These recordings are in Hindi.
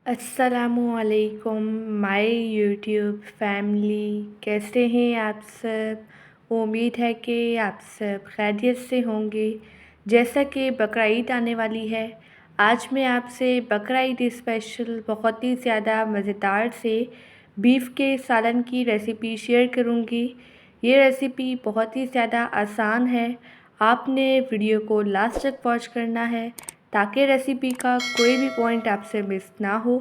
अस्सलामुअलैकुम माय यूट्यूब फैमिली, कैसे हैं आप सब। उम्मीद है कि आप सब खैरियत से होंगे। जैसा कि बकरा ईद आने वाली है, आज मैं आपसे बकरा ईद स्पेशल बहुत ही ज़्यादा मज़ेदार से बीफ के सालन की रेसिपी शेयर करूंगी। ये रेसिपी बहुत ही ज़्यादा आसान है। आपने वीडियो को लास्ट तक वॉच करना है ताकि रेसिपी का कोई भी पॉइंट आपसे मिस ना हो।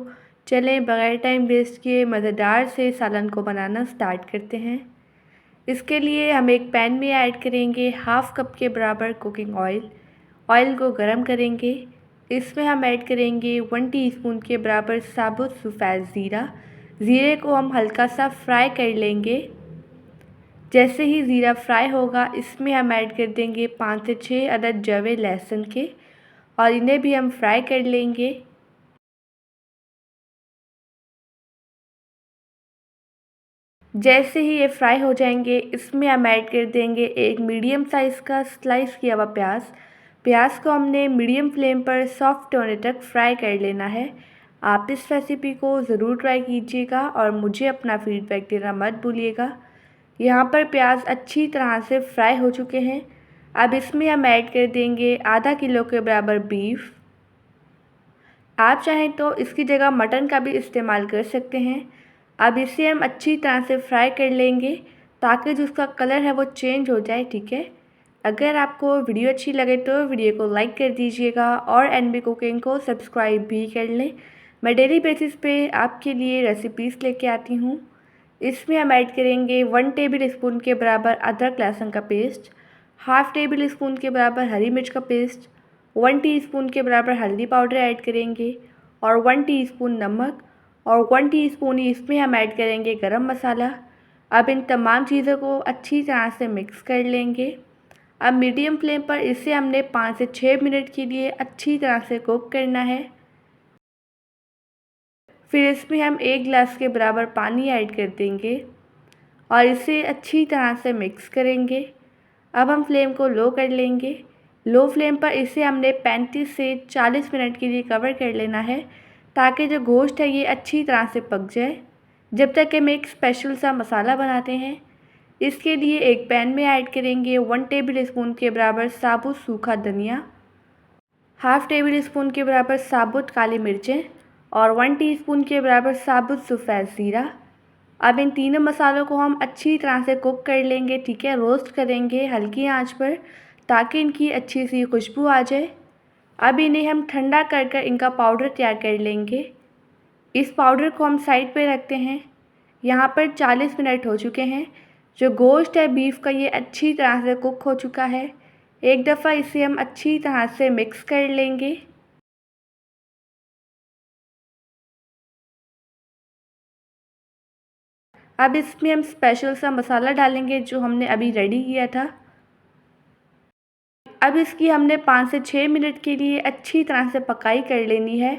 चलें बगैर टाइम वेस्ट किए मज़ेदार से सालन को बनाना स्टार्ट करते हैं। इसके लिए हम एक पैन में ऐड करेंगे हाफ़ कप के बराबर कुकिंग ऑयल। ऑयल को गरम करेंगे। इसमें हम ऐड करेंगे 1 टीस्पून के बराबर साबुत सफ़ेद ज़ीरा। ज़ीरे को हम हल्का सा फ्राई कर लेंगे। जैसे ही ज़ीरा फ्राई होगा, इसमें हम ऐड कर देंगे 5 से 6 अदद जवे लहसुन के और इन्हें भी हम फ्राई कर लेंगे। जैसे ही ये फ्राई हो जाएंगे, इसमें हम ऐड कर देंगे एक मीडियम साइज़ का स्लाइस किया हुआ प्याज। प्याज को हमने मीडियम फ्लेम पर सॉफ्ट होने तक फ्राई कर लेना है। आप इस रेसिपी को ज़रूर ट्राई कीजिएगा और मुझे अपना फीडबैक देना मत भूलिएगा। यहाँ पर प्याज अच्छी तरह से फ्राई हो चुके हैं। अब इसमें हम ऐड कर देंगे आधा किलो के बराबर बीफ। आप चाहें तो इसकी जगह मटन का भी इस्तेमाल कर सकते हैं। अब इसे हम अच्छी तरह से फ्राई कर लेंगे ताकि जो उसका कलर है वो चेंज हो जाए, ठीक है। अगर आपको वीडियो अच्छी लगे तो वीडियो को लाइक कर दीजिएगा और एनबी कुकिंग को सब्सक्राइब भी कर लें। मैं डेली बेसिस पे आपके लिए रेसिपीज़ लेके आती हूँ। इसमें हम ऐड करेंगे 1 टेबल स्पून के बराबर अदरक लहसुन का पेस्ट, हाफ़ टेबल स्पून के बराबर हरी मिर्च का पेस्ट, 1 टीस्पून के बराबर हल्दी पाउडर ऐड करेंगे और 1 टीस्पून नमक और 1 टीस्पून ही इसमें हम ऐड करेंगे गरम मसाला। अब इन तमाम चीज़ों को अच्छी तरह से मिक्स कर लेंगे। अब मीडियम फ्लेम पर इसे हमने 5 से 6 मिनट के लिए अच्छी तरह से कुक करना है। फिर इसमें हम 1 गिलास के बराबर पानी ऐड कर देंगे और इसे अच्छी तरह से मिक्स करेंगे। अब हम फ्लेम को लो कर लेंगे। लो फ्लेम पर इसे हमने 35 से 40 मिनट के लिए कवर कर लेना है ताकि जो गोश्त है ये अच्छी तरह से पक जाए। जब तक कि हम एक स्पेशल सा मसाला बनाते हैं, इसके लिए एक पैन में ऐड करेंगे 1 टेबल स्पून के बराबर साबुत सूखा धनिया, हाफ़ टेबल स्पून के बराबर साबुत काली मिर्चें और 1 टीस्पून के बराबर साबुत सफ़ेद ज़ीरा। अब इन तीनों मसालों को हम अच्छी तरह से कुक कर लेंगे, ठीक है। रोस्ट करेंगे हल्की आंच पर ताकि इनकी अच्छी सी खुशबू आ जाए। अब इन्हें हम ठंडा कर कर इनका पाउडर तैयार कर लेंगे। इस पाउडर को हम साइड पे रखते हैं। यहाँ पर 40 मिनट हो चुके हैं। जो गोश्त है बीफ का ये अच्छी तरह से कुक हो चुका है। एक दफ़ा इसे हम अच्छी तरह से मिक्स कर लेंगे। अब इसमें हम स्पेशल सा मसाला डालेंगे जो हमने अभी रेडी किया था। अब इसकी हमने 5 से 6 मिनट के लिए अच्छी तरह से पकाई कर लेनी है।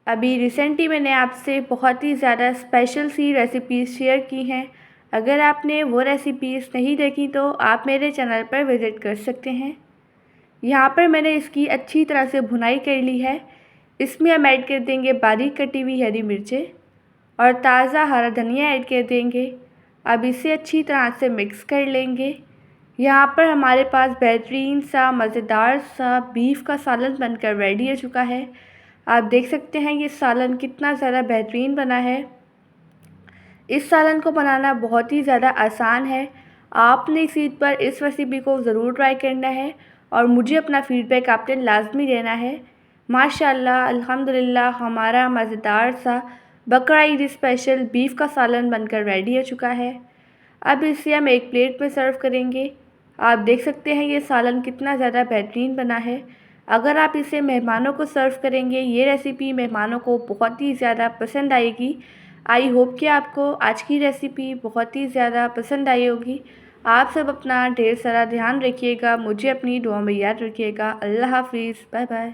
अभी रिसेंटली मैंने आपसे बहुत ही ज़्यादा स्पेशल सी रेसिपीज़ शेयर की हैं। अगर आपने वो रेसिपीज़ नहीं देखी तो आप मेरे चैनल पर विज़िट कर सकते हैं। यहाँ पर मैंने इसकी अच्छी तरह से भुनाई कर ली है। इसमें हम ऐड कर देंगे बारीक कटी हुई हरी मिर्चें और ताज़ा हरा धनिया ऐड कर देंगे। अब इसे अच्छी तरह से मिक्स कर लेंगे। यहाँ पर हमारे पास बेहतरीन सा मज़ेदार सा बीफ का सालन बनकर रेडी हो चुका है। आप देख सकते हैं ये सालन कितना ज़्यादा बेहतरीन बना है। इस सालन को बनाना बहुत ही ज़्यादा आसान है। आपने इस ईद पर इस रेसिपी को ज़रूर ट्राई करना है और मुझे अपना फ़ीडबैक आपने लाज़मी देना है। माशाल्लाह अल्हम्दुलिल्लाह हमारा मज़ेदार सा बकरा ईद स्पेशल बीफ का सालन बनकर रेडी हो चुका है। अब इसे हम एक प्लेट में सर्व करेंगे। आप देख सकते हैं ये सालन कितना ज़्यादा बेहतरीन बना है। अगर आप इसे मेहमानों को सर्व करेंगे, ये रेसिपी मेहमानों को बहुत ही ज़्यादा पसंद आएगी। आई होप कि आपको आज की रेसिपी बहुत ही ज़्यादा पसंद आई होगी। आप सब अपना ढेर सारा ध्यान रखिएगा, मुझे अपनी दुआ में याद रखिएगा। अल्लाह हाफ़िज़, बाय बाय।